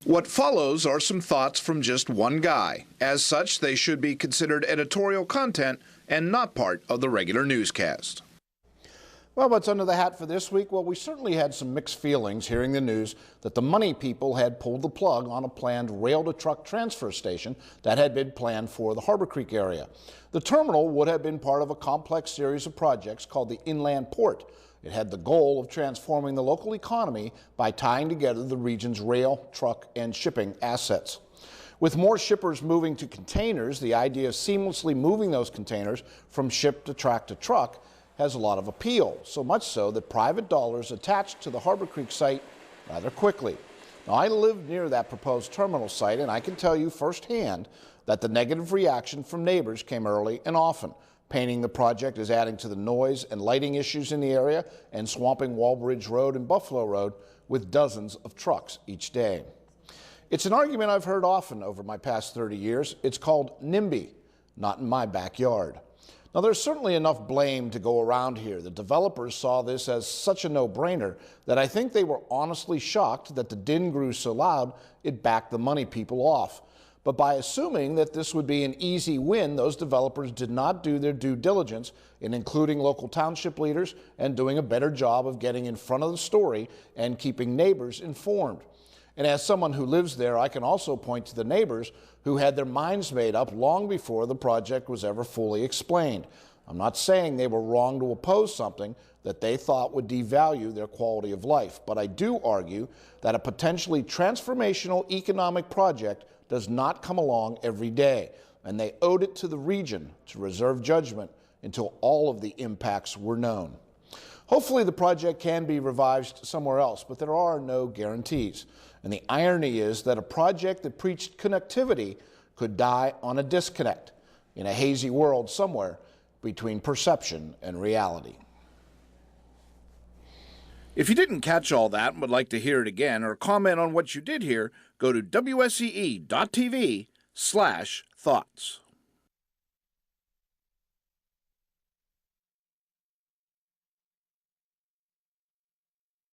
What follows are some thoughts from just one guy. As such, they should be considered editorial content and not part of the regular newscast. Well, what's under the hat for this week? Well, we certainly had some mixed feelings hearing the news that the money people had pulled the plug on a planned rail-to-truck transfer station that had been planned for the Harbor Creek area. The terminal would have been part of a complex series of projects called the Inland Port. It had the goal of transforming the local economy by tying together the region's rail, truck, and shipping assets. With more shippers moving to containers, the idea of seamlessly moving those containers from ship to truck has a lot of appeal, so much so that private dollars attached to the Harbor Creek site rather quickly. Now, I live near that proposed terminal site, and I can tell you firsthand that the negative reaction from neighbors came early and often, painting the project as adding to the noise and lighting issues in the area and swamping Walbridge Road and Buffalo Road with dozens of trucks each day. It's an argument I've heard often over my past 30 years. It's called NIMBY, not in my backyard. Now, there's certainly enough blame to go around here. The developers saw this as such a no-brainer that I think they were honestly shocked that the din grew so loud it backed the money people off. But by assuming that this would be an easy win, those developers did not do their due diligence in including local township leaders and doing a better job of getting in front of the story and keeping neighbors informed. And as someone who lives there, I can also point to the neighbors who had their minds made up long before the project was ever fully explained. I'm not saying they were wrong to oppose something that they thought would devalue their quality of life, but I do argue that a potentially transformational economic project does not come along every day, and they owed it to the region to reserve judgment until all of the impacts were known. Hopefully the project can be revived somewhere else, but there are no guarantees. And the irony is that a project that preached connectivity could die on a disconnect in a hazy world somewhere between perception and reality. If you didn't catch all that and would like to hear it again or comment on what you did hear, go to WSEE.TV/thoughts.